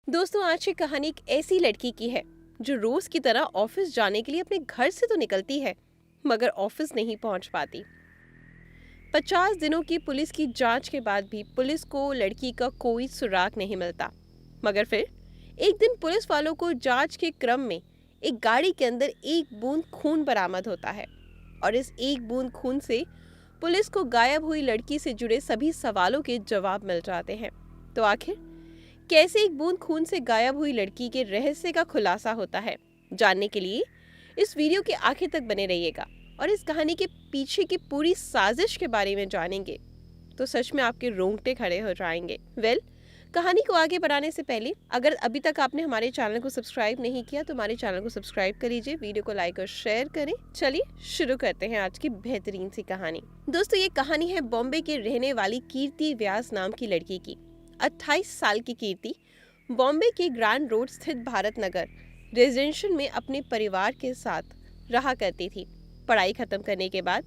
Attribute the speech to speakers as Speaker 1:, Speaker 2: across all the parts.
Speaker 1: दोस्तों, आज की कहानी एक ऐसी लड़की की है जो रोज की तरह ऑफिस जाने के लिए अपने घर से तो निकलती है, मगर ऑफिस नहीं पहुंच पाती। 50 दिनों की पुलिस की जांच के बाद भी पुलिस को लड़की का कोई सुराग नहीं मिलता। मगर फिर एक दिन पुलिस वालों को जांच के क्रम में एक गाड़ी के अंदर एक बूंद खून बरामद होता है और इस एक बूंद खून से पुलिस को गायब हुई लड़की से जुड़े सभी सवालों के जवाब मिल जाते हैं। तो आखिर कैसे एक बूंद खून से गायब हुई लड़की के रहस्य का खुलासा होता है, जानने के लिए इस वीडियो के आखिर तक बने रहिएगा और इस कहानी के पीछे की पूरी साजिश के बारे में जानेंगे तो सच में आपके रोंगटे खड़े हो जाएंगे। कहानी को आगे बढ़ाने से पहले अगर अभी तक आपने हमारे चैनल को सब्सक्राइब नहीं किया तो हमारे चैनल को सब्सक्राइब कर लीजिए, वीडियो को लाइक और शेयर करें। चलिए शुरू करते हैं आज की बेहतरीन सी कहानी। दोस्तों, ये कहानी है बॉम्बे के रहने वाली कीर्ति व्यास नाम की लड़की की। 28 साल की कीर्ति बॉम्बे के ग्रैंड रोड स्थित भारत नगर रेजिडेंशियल में अपने परिवार के साथ रहा करती थी। पढ़ाई खत्म करने के बाद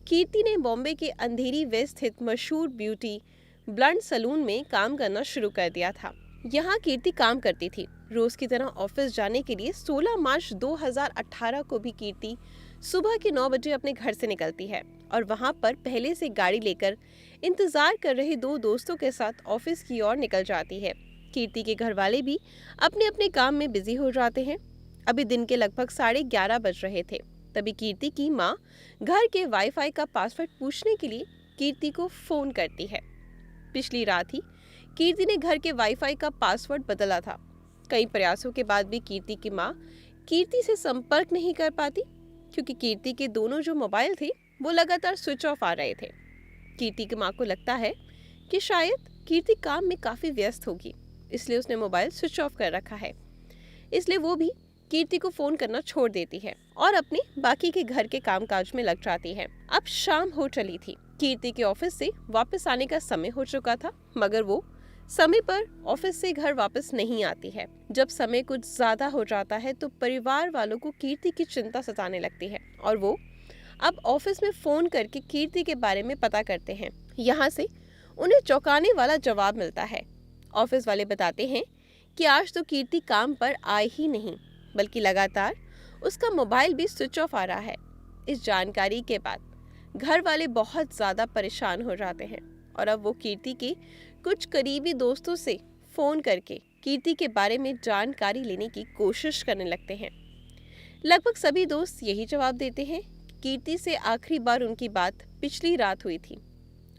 Speaker 1: कीर्ति ने बॉम्बे के अंधेरी वे स्थित मशहूर ब्यूटी ब्लंड सलून में काम करना शुरू कर दिया था। यहाँ कीर्ति काम करती थी। रोज की तरह ऑफिस जाने के लिए 16 मार्च 2018 को भी कीर्ति सुबह के 9 बजे अपने घर से निकलती है और वहाँ पर पहले से गाड़ी लेकर इंतजार कर रहे दो दोस्तों के साथ ऑफिस की ओर निकल जाती है। कीर्ति के घर वाले भी अपने अपने काम में बिजी हो जाते हैं। अभी दिन के लगभग 11:30 बज रहे थे। तभी कीर्ति की माँ घर के वाईफाई का पासवर्ड पूछने के लिए कीर्ति को फोन करती है। पिछली रात ही कीर्ति ने घर के वाईफाई का पासवर्ड बदला था। कई प्रयासों के बाद भी कीर्ति की माँ कीर्ति से संपर्क नहीं कर पाती क्योंकि कीर्ति के दोनों जो मोबाइल थे वो लगातार स्विच ऑफ आ रहे थे। कीर्ति की माँ को लगता है कि शायद कीर्ति काम में काफी व्यस्त होगी, इसलिए उसने मोबाइल स्विच ऑफ कर रखा है। इसलिए वो भी कीर्ति को फोन करना छोड़ देती है और अपने बाकी के घर के कामकाज में लग जाती है। अब शाम हो चली थी। कीर्ति के ऑफिस से वापस आने का समय हो चुका था, मगर वो समय पर ऑफिस से घर वापस नहीं आती है। जब समय कुछ ज्यादा हो जाता है तो परिवार वालों को कीर्ति की चिंता सताने लगती है और वो अब ऑफिस में फोन करके कीर्ति के बारे में पता करते हैं। यहाँ से उन्हें चौंकाने वाला जवाब मिलता है। ऑफिस वाले बताते हैं कि आज तो कीर्ति काम पर आई ही नहीं, बल्कि लगातार उसका मोबाइल भी स्विच ऑफ आ रहा है। इस जानकारी के बाद घर वाले बहुत ज़्यादा परेशान हो जाते हैं और अब वो कीर्ति के कुछ करीबी दोस्तों से फ़ोन करके कीर्ति के बारे में जानकारी लेने की कोशिश करने लगते हैं। लगभग सभी दोस्त यही जवाब देते हैं कि कीर्ति से आखिरी बार उनकी बात पिछली रात हुई थी।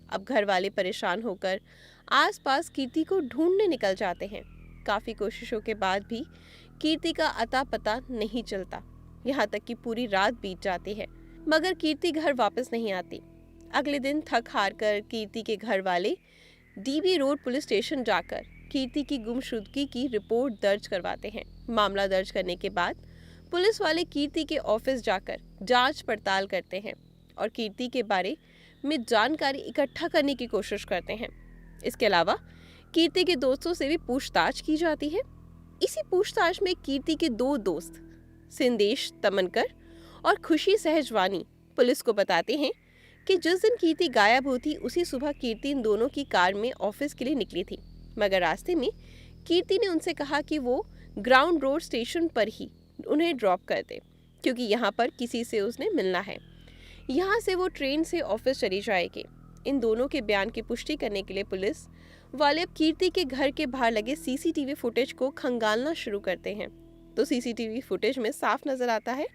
Speaker 1: अब घर वाले परेशान होकर आसपास कीर्ति को ढूंढने निकल जाते हैं। काफ़ी कोशिशों के बाद भी कीर्ति का अता पता नहीं चलता। यहाँ तक कि पूरी रात बीत जाती है, मगर कीर्ति घर वापस नहीं आती। अगले दिन थक हार कर कीर्ति के घर वाले डीबी रोड पुलिस स्टेशन जाकर कीर्ति की गुमशुदगी की रिपोर्ट दर्ज करवाते हैं। मामला दर्ज करने के बाद पुलिस वाले कीर्ति के ऑफिस जाकर जांच पड़ताल करते हैं और कीर्ति के बारे में जानकारी इकट्ठा करने की कोशिश करते हैं। इसके अलावा कीर्ति के दोस्तों से भी पूछताछ की जाती है। इसी पूछताछ में कीर्ति के दो दोस्त सिंदेश तमनकर और खुशी सहजवानी पुलिस को बताते हैं कि जिस दिन कीर्ति गायब हुई थी उसी सुबह कीर्ति इन दोनों की कार में ऑफिस के लिए निकली थी, मगर रास्ते में कीर्ति ने उनसे कहा कि वो ग्राउंड रोड स्टेशन पर ही उन्हें ड्रॉप कर दे क्योंकि यहाँ पर किसी से उसने मिलना है। यहाँ से वो ट्रेन से ऑफिस चली जाएगी। इन दोनों के बयान की पुष्टि करने के लिए पुलिस वाले अब कीर्ति के घर के बाहर लगे सीसीटीवी फुटेज को खंगालना शुरू करते हैं। तो सीसीटीवी फुटेज में साफ नजर आता है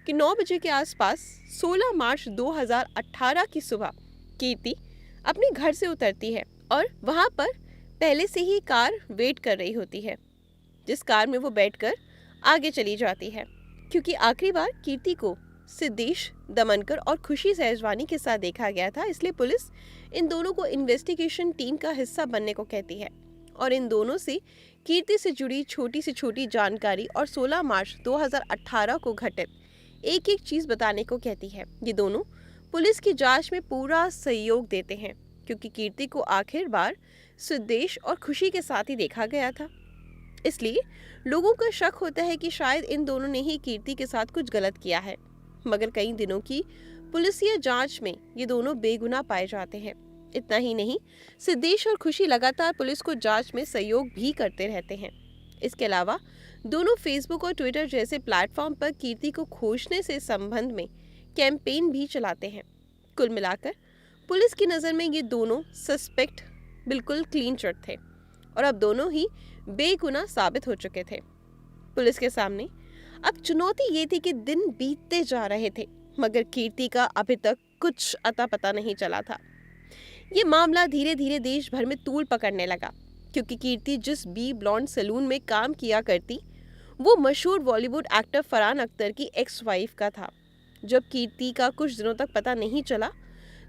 Speaker 1: कि 9 बजे के आसपास 16 मार्च 2018 की सुबह कीर्ति अपने घर से उतरती है और वहां पर पहले से ही कार वेट कर रही होती है, जिस कार में वो बैठकर आगे चली जाती है। क्योंकि आखिरी बार कीर्ति को सिद्धेश दमनकर और खुशी सहजवानी के साथ देखा गया था, इसलिए पुलिस इन दोनों को इन्वेस्टिगेशन टीम का हिस्सा बनने को कहती है और इन दोनों से कीर्ति से जुड़ी छोटी से छोटी जानकारी और 16 मार्च 2018 को घटित एक एक चीज बताने को कहती है। ये दोनों पुलिस की जांच में पूरा सहयोग देते हैं क्योंकि कीर्ति को आखिर बार सिद्धेश और खुशी के साथ ही देखा गया था। इसलिए लोगों का शक होता है कि शायद इन दोनों ने ही कीर्ति के साथ कुछ गलत किया है, मगर कई दिनों की पुलिसिया जांच में ये दोनों बेगुनाह पाए जाते हैं। इतना ही नहीं, सिद्धेश और खुशी लगातार पुलिस को जांच में सहयोग भी करते रहते हैं। इसके अलावा दोनों फेसबुक और ट्विटर जैसे प्लेटफॉर्म पर कीर्ति को खोजने से संबंध में कैंपेन भी चलाते हैं। कुल मिलाकर पुलिस की नज़र में ये दोनों सस्पेक्ट बिल्कुल क्लीन चिट थे और अब दोनों ही बेगुनाह साबित हो चुके थे। पुलिस के सामने अब चुनौती ये थी कि दिन बीतते जा रहे थे मगर कीर्ति का अभी तक कुछ अता पता नहीं चला था। ये मामला धीरे धीरे देश भर में तूल पकड़ने लगा क्योंकि कीर्ति जिस बी ब्लॉन्ड सैलून में काम किया करती वो मशहूर बॉलीवुड एक्टर फरहान अख्तर की एक्स वाइफ का था। जब कीर्ति का कुछ दिनों तक पता नहीं चला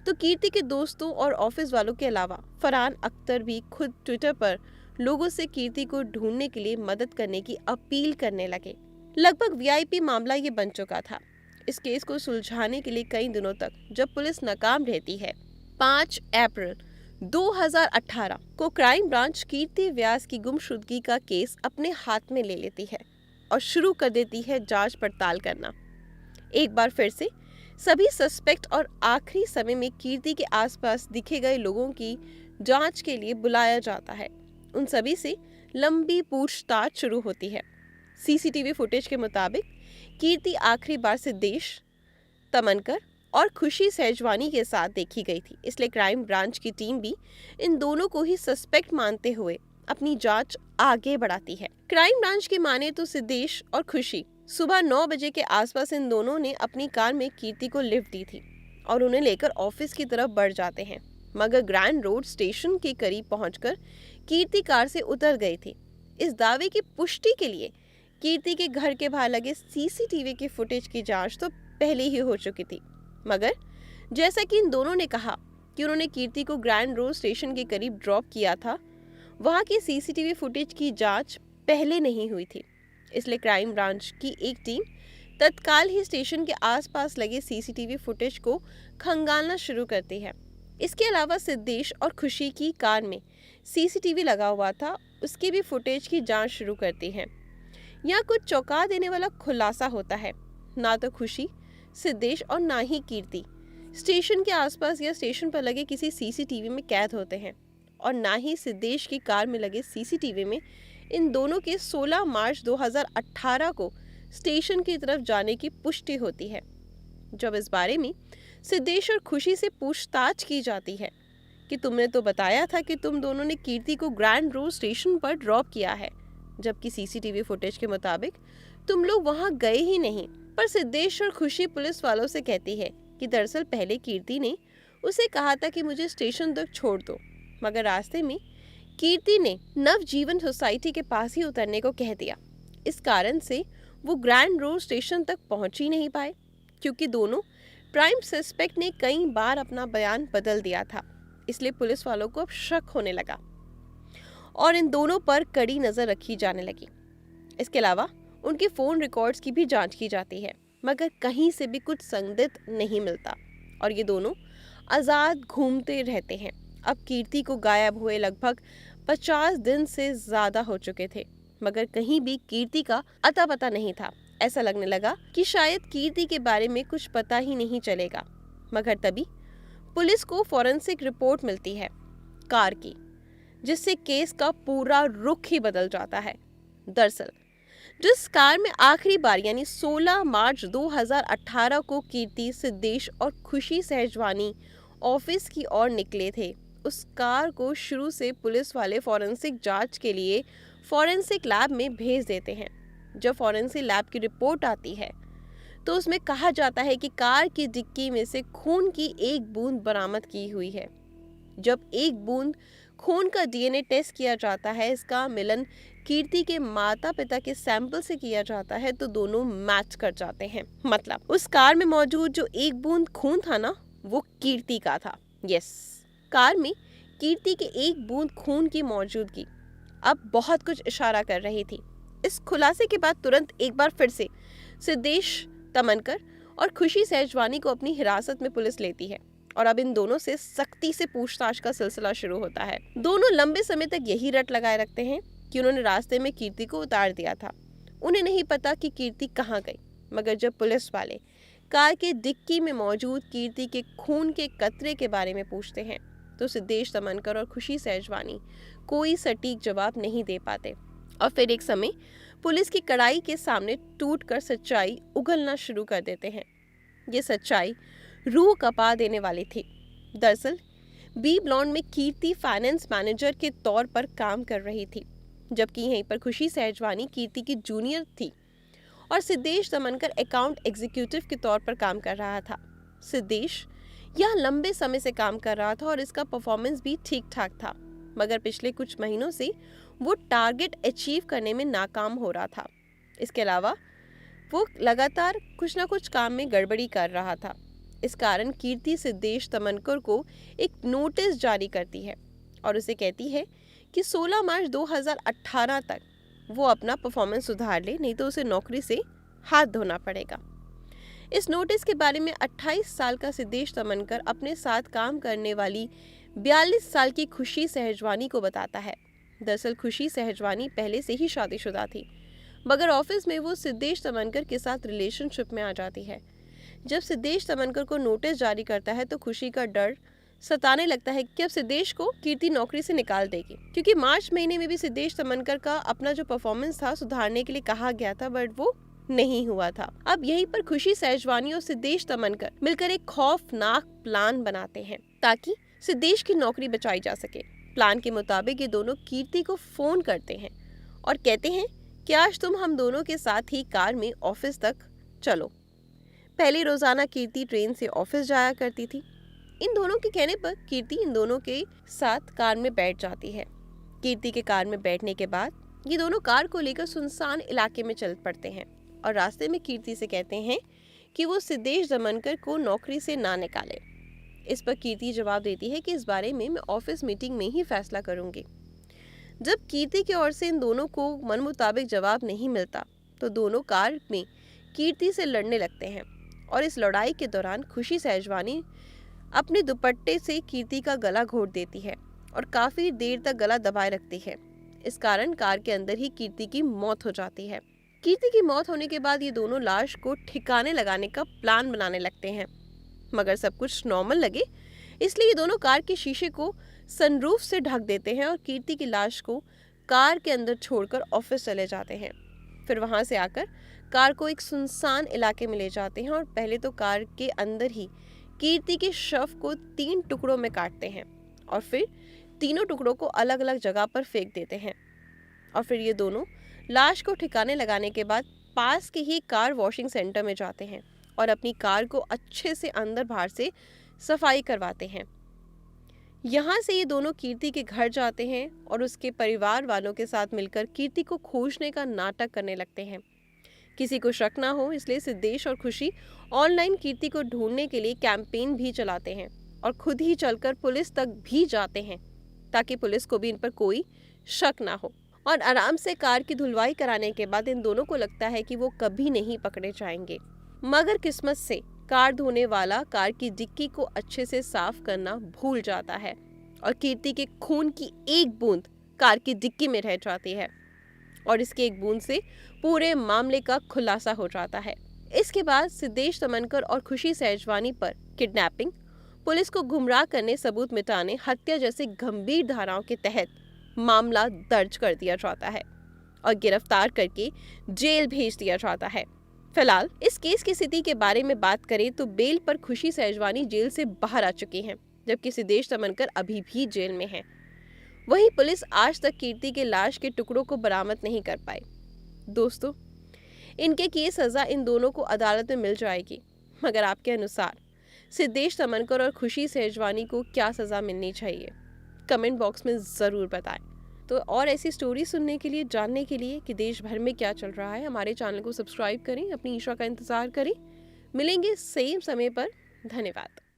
Speaker 1: तो कीर्ति के दोस्तों और ऑफिस वालों के अलावा फरहान अख्तर भी खुद ट्विटर पर लोगों से कीर्ति को ढूंढने के लिए मदद करने की अपील करने लगे। लगभग वीआईपी मामला ये बन चुका था। इस केस को सुलझाने के लिए कई दिनों तक जब पुलिस नाकाम रहती है, 5 अप्रैल 2018 को क्राइम ब्रांच कीर्ति व्यास की गुमशुदगी का केस अपने हाथ में ले लेती है और शुरू कर देती है जांच पड़ताल करना। एक बार फिर से सभी सस्पेक्ट और आखिरी समय में कीर्ति के आसपास दिखे गए लोगों की जांच के लिए बुलाया जाता है। उन सभी से लंबी पूछताछ शुरू होती है। सीसीटीवी फुटेज के मुताबिक कीर्ति आखिरी बार सिद्धेश तमनकर और खुशी सहजवानी के साथ देखी गई थी, इसलिए क्राइम ब्रांच की टीम भी इन दोनों को ही सस्पेक्ट मानते हुए अपनी जांच आगे बढ़ाती है। क्राइम ब्रांच की माने तो सिद्धेश और खुशी सुबह 9 बजे के आसपास इन दोनों ने अपनी कार में कीर्ति को लिफ्ट दी थी और उन्हें लेकर ऑफिस की तरफ बढ़ जाते हैं, मगर ग्रैंड रोड स्टेशन के करीब पहुंचकर कीर्ति कार से उतर गई थी। इस दावे की पुष्टि के लिए कीर्ति के घर के बाहर लगे सीसीटीवी की फुटेज की जांच तो पहले ही हो चुकी थी, मगर जैसा कि इन दोनों ने कहा कि उन्होंने कीर्ति को ग्रैंड रोड स्टेशन के करीब ड्रॉप किया था, वहां की सीसीटीवी फुटेज की जांच पहले नहीं हुई थी। इसलिए क्राइम ब्रांच की एक टीम तत्काल ही स्टेशन के आसपास लगे सीसीटीवी फुटेज को खंगालना शुरू करती है। इसके अलावा सिद्धेश और खुशी की कार में सीसीटीवी लगा हुआ था, उसकी भी फुटेज की जांच शुरू करती है। यहाँ कुछ चौंका देने वाला खुलासा होता है। ना तो खुशी, सिद्धेश और ना ही कीर्ति स्टेशन के आसपास या स्टेशन पर लगे किसी सीसीटीवी में कैद होते हैं और ना ही सिद्धेश की कार में लगे सीसीटीवी में इन दोनों के 16 मार्च 2018 को स्टेशन की तरफ जाने की पुष्टि होती है। जब इस बारे में सिद्धेश और खुशी से पूछताछ की जाती है कि तुमने तो बताया था कि तुम दोनों ने कीर्ति को ग्रैंड रोड स्टेशन पर ड्रॉप किया है, जबकि सीसीटीवी फुटेज के मुताबिक तुम लोग वहां गए ही नहीं। पर सिद्धेश और खुशी पुलिस वालों से कहती है कि दरअसल पहले कीर्ति ने उसे कहा था कि मुझे स्टेशन तक छोड़ दो, मगर रास्ते में कीर्ति ने नवजीवन सोसाइटी के पास ही उतरने को कह दिया। इस कारण से वो ग्रैंड रोड स्टेशन तक पहुंच ही नहीं पाए, क्योंकि दोनों प्राइम सस्पेक्ट ने कई बार अपना बयान बदल दिया था। इसलिए पुलिस वालों को अब शक होने लगा और इन दोनों पर कड़ी नजर रखी जाने लगी। इसके अलावा उनके फोन रिकॉर्ड्स की भी जांच की जाती है, मगर कहीं से भी कुछ संदिग्ध नहीं मिलता और ये दोनों आज़ाद घूमते रहते हैं। अब कीर्ति को गायब हुए लगभग 50 दिन से ज़्यादा हो चुके थे, मगर कहीं भी कीर्ति का अता पता नहीं था। ऐसा लगने लगा कि शायद कीर्ति के बारे में कुछ पता ही नहीं चलेगा। मगर तभी पुलिस को फॉरेंसिक रिपोर्ट मिलती है कार की, जिससे केस का पूरा रुख ही बदल जाता है। दरअसल जिस कार में आखिरी बार यानी 16 मार्च 2018 को कीर्ति, सिद्धेश और खुशी सहजवानी ऑफिस की ओर निकले थे, उस कार को शुरू से पुलिस वाले फॉरेंसिक जांच के लिए फॉरेंसिक लैब में भेज देते हैं। जब फॉरेंसिक लैब की रिपोर्ट आती है तो उसमें कहा जाता है कि कार की डिक्की में से खून की एक बूंद बरामद की हुई है। जब एक बूंद खून का डीएनए टेस्ट किया जाता है, इसका मिलन कीर्ति के माता पिता के सैंपल से किया जाता है, तो दोनों मैच कर जाते हैं। मतलब उस कार में मौजूद जो एक बूंद खून था ना, वो कीर्ति का था। यस, कार में कीर्ति के एक बूंद खून की मौजूदगी अब बहुत कुछ इशारा कर रही थी। इस खुलासे के बाद तुरंत एक बार फिर से सिद्धेश तमनकर और खुशी सहजवानी को अपनी हिरासत में पुलिस लेती है और अब इन दोनों से सख्ती से पूछताछ का सिलसिला शुरू होता है। दोनों लंबे समय तक यही रट लगाए रखते हैं कि उन्होंने रास्ते में कीर्ति को उतार दिया था। उन्हें नहीं पता कि कीर्ति कहाँ गई, मगर जब पुलिस वाले कार के डिक्की में मौजूद कीर्ति के खून के कतरे के बारे में पूछते हैं तो सिद्धेश तमनकर और खुशी सहजवानी कोई सटीक जवाब नहीं दे पाते और फिर एक समय पुलिस की कड़ाई के सामने टूटकर सच्चाई उगलना शुरू कर देते हैं। ये सच्चाई रूह कपा देने वाली थी। दरअसल बी ब्लॉन्ड में कीर्ति फाइनेंस मैनेजर के तौर पर काम कर रही थी, जबकि यहीं पर खुशी सहजवानी कीर्ति की जूनियर थी और सिद्धेश दमनकर अकाउंट एग्जीक्यूटिव के तौर पर काम कर रहा था। सिद्धेश यहाँ लंबे समय से काम कर रहा था और इसका परफॉर्मेंस भी ठीक ठाक था, मगर पिछले कुछ महीनों से वो टारगेट अचीव करने में नाकाम हो रहा था। इसके अलावा वो लगातार कुछ ना कुछ काम में गड़बड़ी कर रहा था। इस कारण कीर्ति सिद्धेश दमनकर को एक नोटिस जारी करती है और उसे कहती है कि 16 मार्च 2018 तक वो अपना परफॉर्मेंस सुधार ले, नहीं तो उसे नौकरी से हाथ धोना पड़ेगा। इस नोटिस के बारे में 28 साल का सिद्धेश दमनकर अपने साथ काम करने वाली 42 साल की खुशी सहजवानी को बताता है। दरअसल खुशी सहजवानी पहले से ही शादीशुदा थी, मगर ऑफिस में वो सिद्धेश दमनकर के साथ रिलेशनशिप में आ जाती है। जब सिद्धेश दमनकर को नोटिस जारी करता है तो खुशी का डर सताने लगता है कि अब सिद्धेश को कीर्ति नौकरी से निकाल देगी, क्योंकि मार्च महीने में भी सिद्धेश दमनकर का अपना जो परफॉर्मेंस था सुधारने के लिए कहा गया था, बट वो नहीं हुआ था। अब यहीं पर खुशी सहजवानी और सिद्धेश दमनकर मिलकर एक खौफनाक प्लान बनाते हैं ताकि सिद्धेश की नौकरी बचाई जा सके। प्लान के मुताबिक ये दोनों कीर्ति को फोन करते हैं और कहते हैं कि आज तुम हम दोनों के साथ ही कार में ऑफिस तक चलो। पहले रोजाना कीर्ति ट्रेन से ऑफिस जाया करती थी। इन दोनों के कहने पर कीर्ति इन दोनों के साथ कार में बैठ जाती है। कीर्ति के कार में बैठने के बाद ये दोनों कार को लेकर सुनसान इलाके में चल पड़ते हैं और रास्ते में कीर्ति से कहते हैं कि वो सिद्धेश दमनकर को नौकरी से ना निकाले। इस पर कीर्ति जवाब देती है कि इस बारे में मैं ऑफिस मीटिंग में ही फैसला करूंगी। जब कीर्ति की ओर से इन दोनों को मन मुताबिक जवाब नहीं मिलता तो दोनों कार में कीर्ति से लड़ने लगते हैं और इस लड़ाई के दौरान खुशी सहजवानी अपने दुपट्टे से कीर्ति का गला घोट देती है और काफी देर तक गला दबाए रखती है। इस कारण कार के अंदर ही कीर्ति की मौत हो जाती है। कीर्ति की मौत होने के बाद ये दोनों लाश को ठिकाने लगाने का प्लान बनाने लगते हैं, मगर सब कुछ नॉर्मल लगे इसलिए ये दोनों कार के शीशे को सनरूफ से ढक देते हैं और कीर्ति की लाश को कार के अंदर छोड़कर ऑफिस चले जाते हैं। फिर वहां से आकर कार को एक सुनसान इलाके में ले जाते हैं और पहले तो कार के अंदर ही कीर्ति के शव को 3 टुकड़ों में काटते हैं और फिर तीनों टुकड़ों को अलग अलग जगह पर फेंक देते हैं। और फिर ये दोनों लाश को ठिकाने लगाने के बाद पास के ही कार वॉशिंग सेंटर में जाते हैं और अपनी कार को अच्छे से अंदर बाहर से सफाई करवाते हैं। यहाँ से ये दोनों कीर्ति के घर जाते हैं और उसके परिवार वालों के साथ मिलकर कीर्ति को खोजने का नाटक करने लगते हैं। किसी को शक ना हो इसलिए सिद्धेश और खुशी ऑनलाइन कीर्ति को ढूंढने के लिए कैंपेन भी चलाते हैं और खुद ही चलकर पुलिस तक भी जाते हैं ताकि पुलिस को भी इन पर कोई शक ना हो। और आराम से कार की धुलवाई कराने के बाद इन दोनों को लगता है कि वो कभी नहीं पकड़े जाएंगे, मगर किस्मत से कार धोने वाला कार की डिक्की को अच्छे से साफ करना भूल जाता है और कीर्ति के खून की एक बूंद कार की डिक्की में रह जाती है और इसके एक बूंद से पूरे मामले का खुलासा हो जाता है। इसके बाद सिद्धेश दमनकर और खुशी सहजवानी पर किडनैपिंग, पुलिस को गुमराह करने, सबूत मिटाने, हत्या जैसे गंभीर धाराओं के तहत मामला दर्ज कर दिया जाता है और गिरफ्तार करके जेल भेज दिया जाता है। फिलहाल इस केस की स्थिति के बारे में बात करें तो बेल पर खुशी सहजवानी जेल से बाहर आ चुकी हैं, जबकि सिद्धेश दमनकर अभी भी जेल में है। वहीं पुलिस आज तक कीर्ति के लाश के टुकड़ों को बरामद नहीं कर पाई। दोस्तों, इनके किए सजा इन दोनों को अदालत में मिल जाएगी, मगर आपके अनुसार सिद्धेश दमनकर और खुशी सहजवानी को क्या सजा मिलनी चाहिए? कमेंट बॉक्स में ज़रूर बताएं। तो और ऐसी स्टोरी सुनने के लिए, जानने के लिए कि देश भर में क्या चल रहा है, हमारे चैनल को सब्सक्राइब करें, अपनी ईशा का इंतज़ार करें। मिलेंगे सेम समय पर। धन्यवाद।